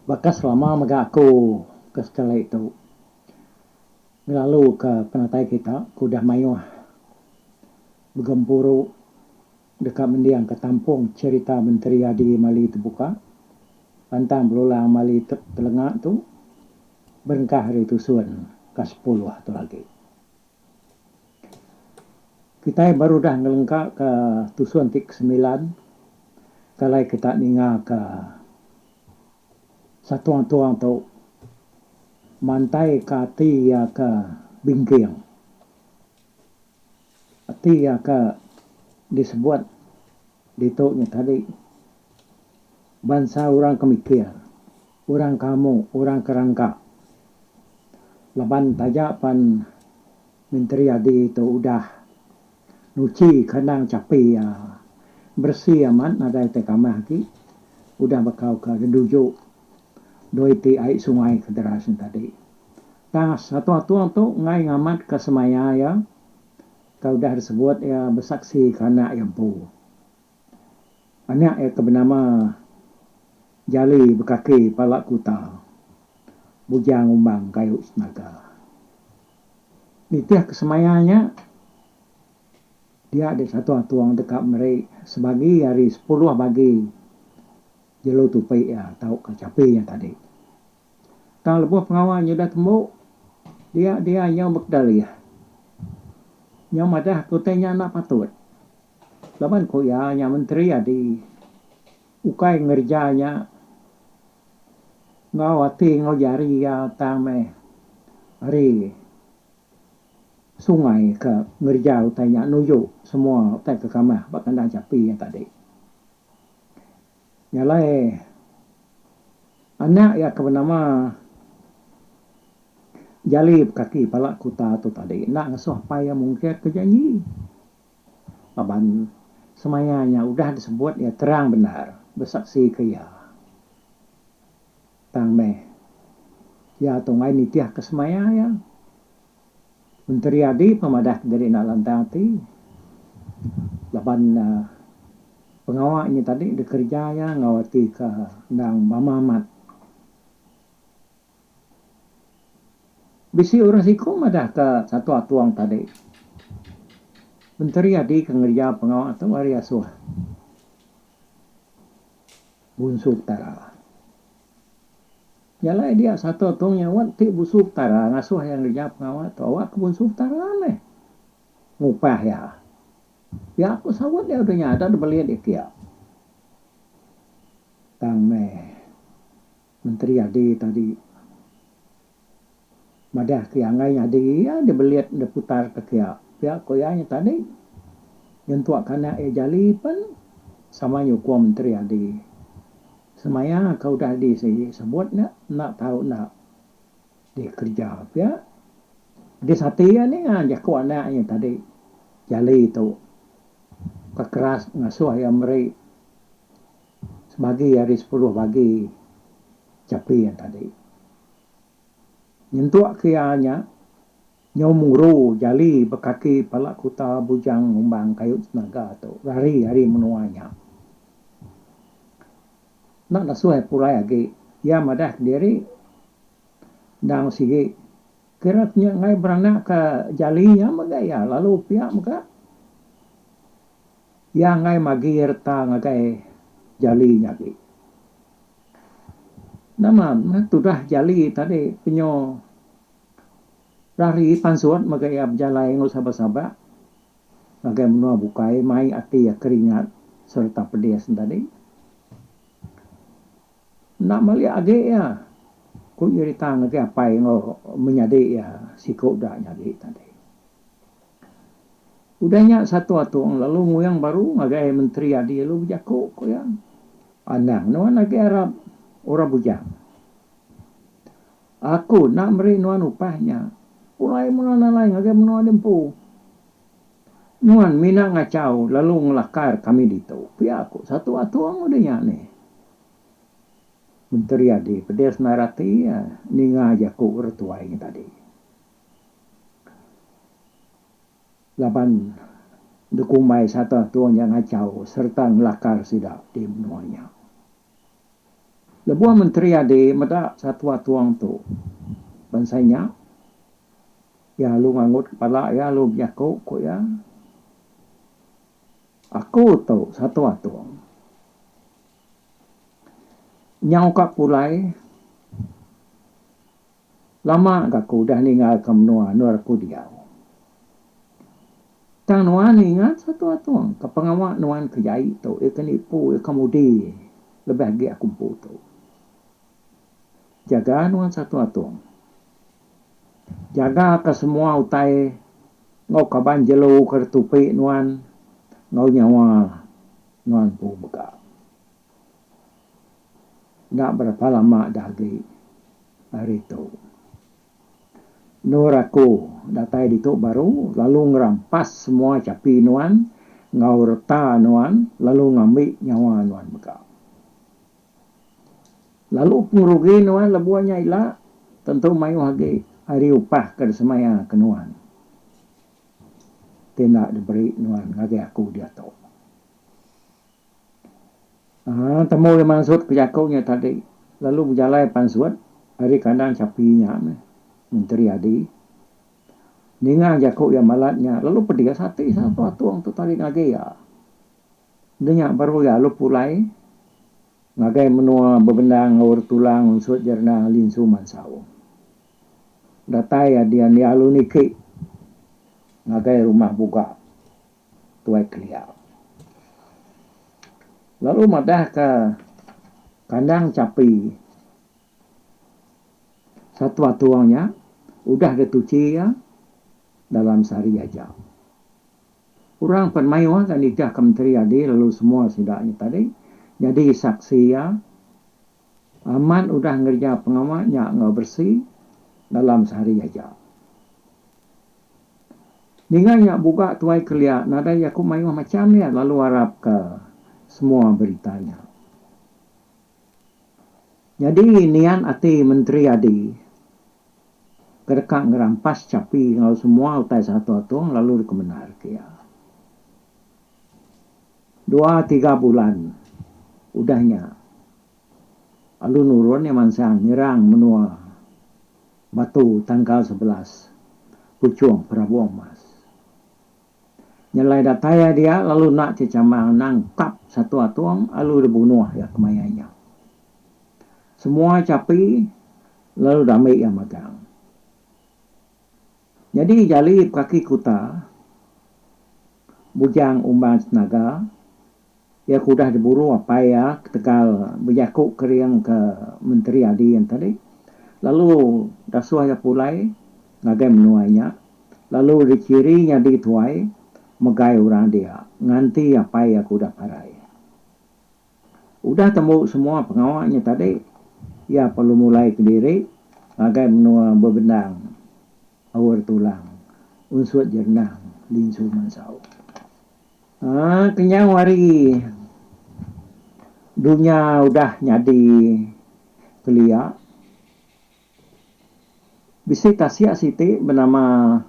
Bakas lama maga aku ke sekolah itu. Lalu ke penatai kita, kudah mayuh bergempuru dekat mendiang ke tampung cerita Menteri Adi Mali terbuka. Pantang berulang Mali telengak tu, berengkah hari tusuan ke 10 tu lagi. Kita baru dah ngelengkak ke tusuan tik 9, kalau kita ninga ke satuan-tuang tu, mantai ke ati ya ke bingking. Ati ya ke disebut ditoknya tadi bangsa orang kemikir, orang kamu, orang kerangka. Laban tajapan Menteri Adi itu udah nuci kanang capi ya bersih amat ada te kamah ki udah bakau ke dujuk doi ti ai sungai Federasi tadi. Tang satu tu ngai ngamat ke semaya ya kau dah disebut ya bersaksi karena yang pu. Anak ya kebenama jali berkaki palak kuta bujang umbang kayu senaga. Nitiah kesemayanya dia ada satu atuang dekat mereka sebagi hari 10 bagi jelo tupai ya tahu kecapi yang tadi. Tang lebuh pengawalnya dah tembuk dia yang bekdali ya. Yang madah kutanya nak patut. Laban ko ya nya menteri adi ukai ngerjanya ngawati ngajari ya tame hari sungai ke ngerja utanya nuju semua utai ke kamah bahkan dah capi yang tadi. Nyalai anak ya kebenama jalib kaki palak kuta tu tadi nak ngasuh payah mungkin kejanji. Laban semayanya udah disebut ya terang benar bersaksi ke ya. Tang meh ya tungai nitiah ke semaya ya. Menteri Adi pemadah dari nak lantang ti. Laban pengawaknya tadi dikerja ya ngawati ke nang mamamat. Bisi orang siku madah ke satu atuang tadi. Menteri Adi kerja pengawak tu hari asuh. Bunsu Utara. Yalah dia satu atuang yang wat ti Bunsu Utara ngasuh yang kerja pengawak tu awak ke Bunsu Utara meh. Ngupah ya. Ya aku sawat dia udah nyata udah belian dia. Tang meh Menteri Adi tadi madah kiangai adi ya dia beliat dia putar ke kia. Pihak koyanya tadi yang tua kana jali pun sama nyukuh Menteri Adi. Semaya kau dah di sebut nak tahu nak dikerja ya. Di satia ni ngajak ko anaknya tadi jali itu kekeras ngasuh yang meri sebagi hari 10 bagi capi yang tadi. Nyentuak kianya nyomuru jali berkaki palak kuta bujang umbang kayu senaga tu hari menuanya. Nak nasuh pulai lagi ya madah diri dang sigi keratnya ngai beranak ke jalinya magaya lalu pihak muka ya ngai magi erta ngagai jalinya lagi. Nama tu dah jali tadi penyo rari pansuat magaya berjalai ngul sabah-sabah magai menua bukai mai ati ya keringat serta pedes tadi. Nak mali age ya ku iri tang ke apa yang menyadi ya sikok dah nyadi tadi. Udahnya satu atuang lalu nguyang baru ngagai menteri adi lalu bujako ko ya. Anang nuan lagi Arab orang bujang. Aku nak beri nuan upahnya. Ulai nuan lain ngagai nuan dempu. Nuan mina ngacau lalu ngelakar kami dito. Pia aku satu atuang udahnya nih. Menteri Adi pedes narati ya ninga jaku urtuai tadi. Laban dukumai satu tuan yang ngacau serta ngelakar sidak di menuanya. Lebuah menteri ade meda satu tuang tu. Bansanya ya lu ngangut kepala ya lu biako ko ya. Aku tu satu tuang. Nyau kak pulai lama aku dah ninggal ke menua nur aku diau. Tang nuan ingat satu tuang ke pengawak nuan kejai tu ikan ipu kemudi lebih lagi aku tu. Jaga nuan satu tuang. Jaga ke semua utai ngau kaban jelu kertupi nuan ngau nyawa nuan pu beka. Tak berapa lama dah lagi hari itu. Nur aku datai di tu baru lalu ngerampas semua capi nuan ngau reta nuan lalu ngambil nyawa nuan beka. Lalu pengerugi nuan lebuahnya ilah tentu mayu lagi hari upah ke semaya ke nuan. Tidak diberi nuan lagi aku dia tu. Temu yang maksud kejakunya tadi. Lalu berjalan pansuat. Hari kandang capinya. Menteri adi. Ningan jakuk yang malatnya. Lalu pergi sati satu atuang tu tadi ngage ya. Denyak baru ya lu pulai. Ngage menua bebendang ngawur tulang unsut jerna linsu mansau. Datai ya dia ni alu niki. Ngage rumah buka. Tuai keliau. Lalu madah ke kandang capi. Satu atuangnya udah dituci ya dalam sehari aja. Orang penmayuan kan nikah ke menteri adi lalu semua sidaknya tadi. Jadi saksi ya. Aman udah ngerja pengamatnya nggak bersih dalam sehari aja. Dengannya buka tuai keliak. Nada ya aku mayuan macam ya lalu harap ke semua beritanya. Jadi nian ati menteri adi kerekak ngerampas capi kalau semua utai satu atuang lalu dikebenar kia. 2-3 bulan udahnya lalu nurun yang mansang nyerang menua batu tanggal 11 pucung Prabuang Mas. Nyelai dataya dia lalu nak cecamang nangkap satu atuang lalu dibunuh ya kemayanya. Semua capi lalu damai yang magang. Jadi jali kaki kuta bujang umban senaga ya kudah diburu apa ya ketegal berjakuk keriang ke menteri adi yang tadi. Lalu dasuah ya pulai ngagai menuainya. Lalu dicirinya dituai megai orang dia. Nganti apa ya kudah parai. Udah temu semua pengawalnya tadi. Ya perlu mulai ke diri. Ngagai menua bebendang. Awar tulang. Unsur jernang. Linsu mansau. Kenyang wari. Dunia udah nyadi kelia. Bisi Tasya Siti bernama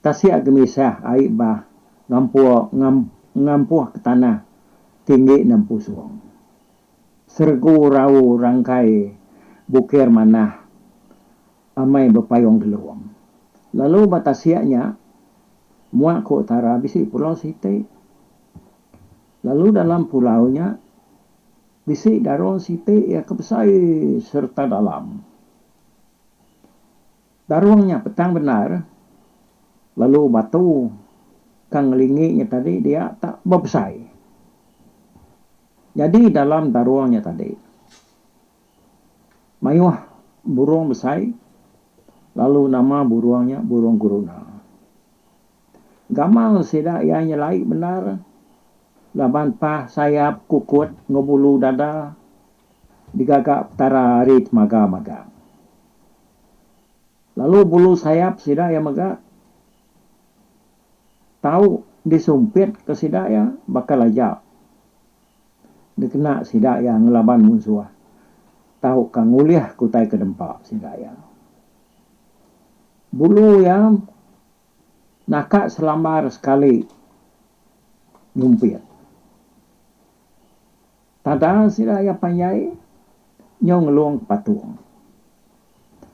Tasya Gemisah aib bah ngampuh ke tanah tinggi 60 suang. Sergu rau rangkai bukir manah amai berpayung geluang. Lalu batasianya muak ke utara bisi pulau Siti. Lalu dalam pulaunya bisi darong Siti ya kebesai serta dalam. Daruangnya petang benar. Lalu batu kang ngelingiknya tadi dia tak berbesai. Jadi dalam daruangnya tadi mayuh burung besai. Lalu nama burungnya burung guruna. Gamal sidak ia nyelai benar. Laban pah sayap kukut ngobulu dada. Digagak petara rit maga-maga. Lalu bulu sayap sidak yang megak. Tahu disumpit ke sidak yang bakal ajak. Dikena sidak yang ngelaban musuh. Tahu kang nguliah kutai ke dempak sidak yang. Bulu yang nakak selambar sekali ngumpit. Tada sidak yang panjai. nyong ngeluang patung.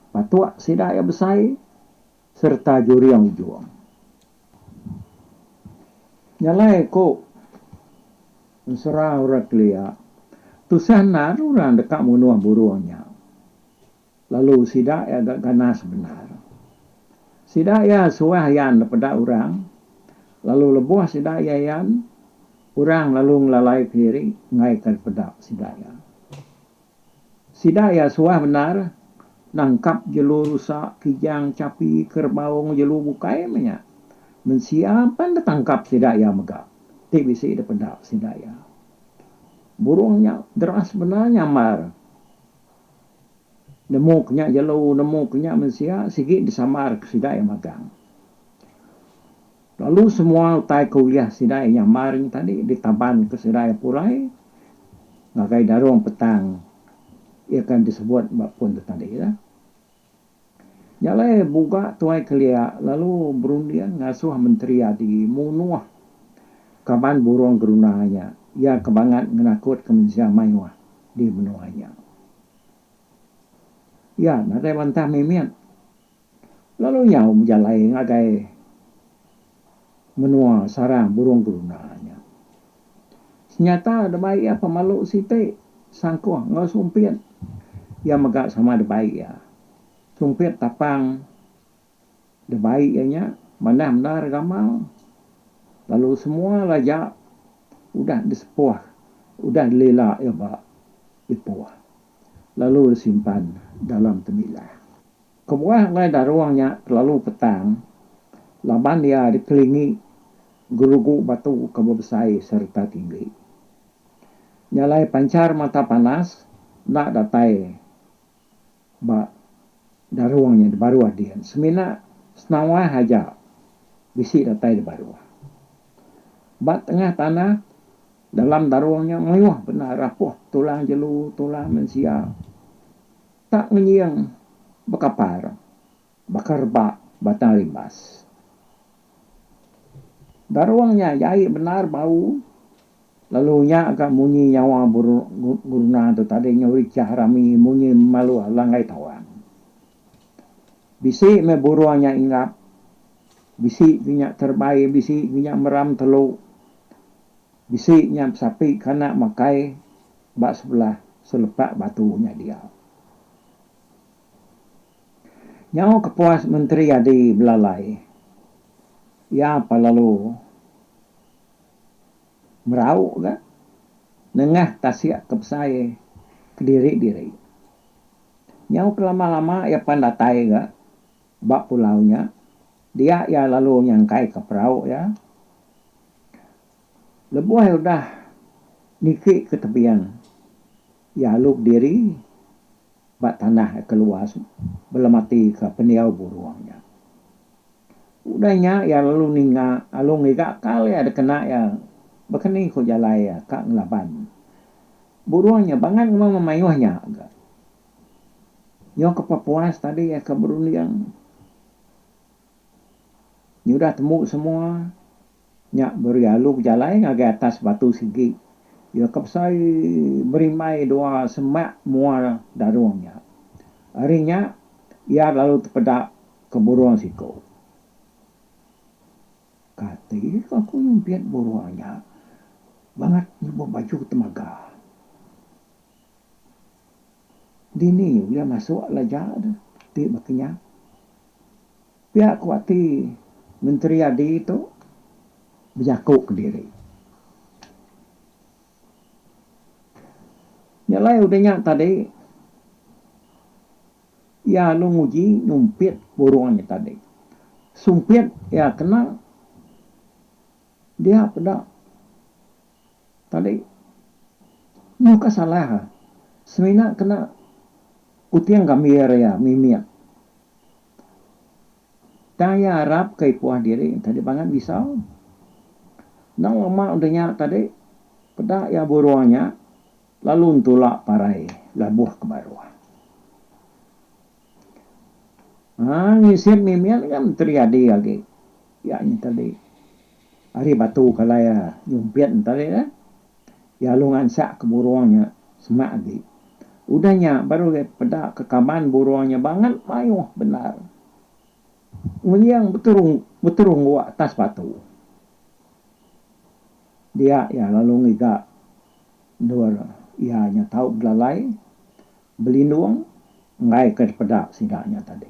Patua sida ya besai serta juriang juang. Nyalai ko serah urat lia. Tusan naruran dekat munuah buruangnya. Lalu sida ya agak ganas benar. Sida ya suah yan daripada orang. Lalu lebuah sida ya yan. Orang lalu ngelalai kiri ngaikan pedak sida ya. Sida ya suah benar. Nangkap jelu rusak, kijang, capi, kerbau, jelu bukai banyak. Mensiapan ditangkap tidak ya megak. Tik bisi daripada tidak ya. Burungnya deras benar nyamar. Nemu kenyak jelu, nemu kenyak mensia, sikit disamar ke tidak ya magang. Lalu semua utai kuliah tidak ya nyamar tadi ditaban ke tidak ya pulai. Ngakai darung petang. Ia akan disebut pun tadi ya. Nyalai buka tuai kelia lalu berundian ngasuh menteri di munuah kaban burung gerunanya. Ia kebangat menakut kemensia maiwah di menuanya. Ya, nadai bantah mimian. Lalu nyau menjalai ngagai menua sarang burung gerunanya. Senyata ada baik ya pemaluk site sangkuh ngau sumpian. Ia megak sama ada baik ya. Sumpit tapang ada baik ya mana benar gamal. Lalu semua lajak udah disepuah, udah dilelak ya pak ipuah. Lalu disimpan dalam temilah. Kebuah ngai daruangnya lalu petang. Laban dia dikelilingi gerugu batu kebesai serta tinggi. Nyalai pancar mata panas nak datai ba daruangnya di baru adian. Semina senawah haja bisi datai di baru. Bat tengah tanah dalam daruangnya mewah benar rapuh tulang jelu tulang mensia. Tak ngenyang bekapar bakar bak batang rimbas. Daruangnya jahit benar bau. Lalunya agak munyi nyawa guruna tu tadi nyuri cahrami munyi malu langai tawan. Bisi me buruannya ingat. Bisi minyak terbaik, bisi minyak meram teluk. Bisi nyam sapi kanak makai bak sebelah selepak batunya dia. Nyau kepuas menteri adi belalai. Ya apa lalu merau kan? Nengah tasiak kepsai kediri-diri. Nyau kelama-lama ya pandatai kan? Bak pulaunya. Dia ya lalu nyangkai ke perahu ya. Lebuah udah nikik ke tepian. Ya luk diri bak tanah keluar belemati ke peniau buruangnya. Udahnya ya lalu ninga alung ngiga kali ada kena ya bekeni ko jalai ya kak ngelaban. Buruangnya bangan memang memayuhnya agak. Yo kepapuas tadi ya keberundian. Nyudah temu semua. Nyak berialu jalai ngagai atas batu sigi. Ya kepsai berimai dua semak muar daruangnya. Harinya ia lalu terpedak ke buruang siko. Kati aku nyumpiat buruangnya. Banget nyubuh baju temaga. Dini dia masuk lajak dah. Ti bakinya. Pihak kuati menteri adi itu berjakuk ke diri. Nyalai udahnya tadi. Ya lu nguji nyumpit buruangnya tadi. Sumpit ya kena. Dia pedak. Tadi. Muka salah. Semina kena. Utiang gamir ya mimiak. Daya harap ke puah diri. Tadi banget bisa. Nang lama udahnya tadi. Pedak ya buruangnya. Lalu untulak parai. Labuh ke baruah. Ngisip mimiak kan terjadi lagi. Ya ini tadi. Hari batu kalaya nyumpiat tadi ya. Ya lu ngansak ke buruangnya semak lagi. Udahnya baru pada kekaman buruannya banget mayuh benar. Ngunyang beturung wa atas batu. Dia ya lalu ngiga nur ianya tahu belalai belindung ngai ke pedak sidaknya tadi.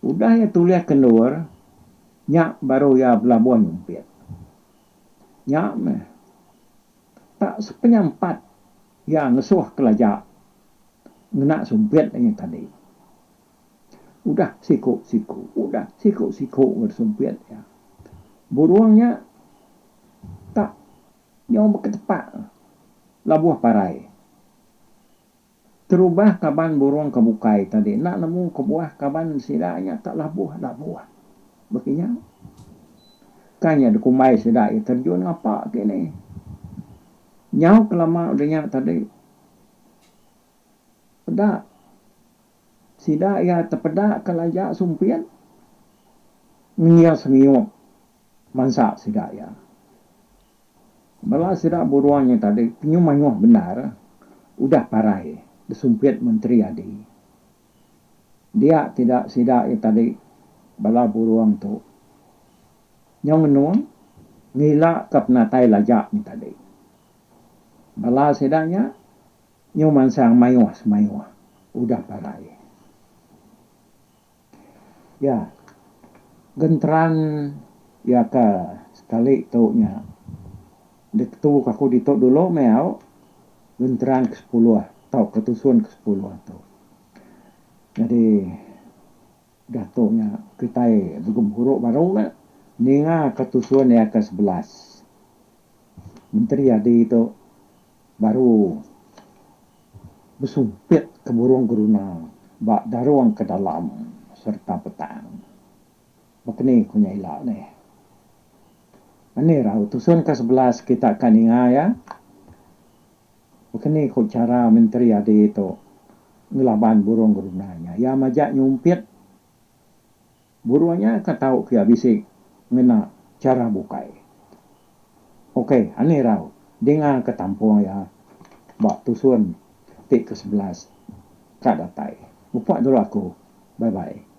Udah ya tulis kendur nyak baru ya belabuan nyumpit. Nyak meh tak sepenyampat ya ngesuh kelajak ngena sumpit ini tadi. Udah siku bersumpit ya. Buruangnya tak nyong berketepak labuh parai. Terubah kaban buruang kebukai tadi. Nak nemu kebuah kaban sidaknya tak labuh. Begini. Kanya dekumai sidak terjun apa kini. Nyau kelama udahnya tadi. Pedak. Sidak ya terpedak kelajak sumpian. Ngial semiup. Mansak sidak ya. Bala sidak buruangnya tadi. Penyumanyuh benar. Udah parai. Desumpit menteri adi. Dia tidak sidak ya tadi. Bala buruang tu. Nyong nuang. Ngila ke penatai lajak ni tadi. Bala sidaknya. Nyong mansang mayuh. Udah parai. Ya. Gentran. Ya ke sekali tu nya. Ditu aku dituk dulu meau. Gentran ke-10. Tau ketusuan ke-10 tu. Jadi. Datuknya kita bergemburu baru na. Ninga ketusuan ya ke-11. Menteri adi itu. Baru. Bersumpit ke burung geruna. Bak daruang ke dalam. Serta petang. Bakni kunya ilak ni. Ini rau tusun ke-11 kita akan ingat ya. Bakni ku cara menteri adi itu. Ngelaban burung gerunanya. Ya majak nyumpit. Buruannya kan tahu kia bisik. Ngena cara bukai. Okey, ini rau. Dengan ketampung ya. Bak tusun tik ke-11. Kak datai. Bupak dulu aku. Bye-bye.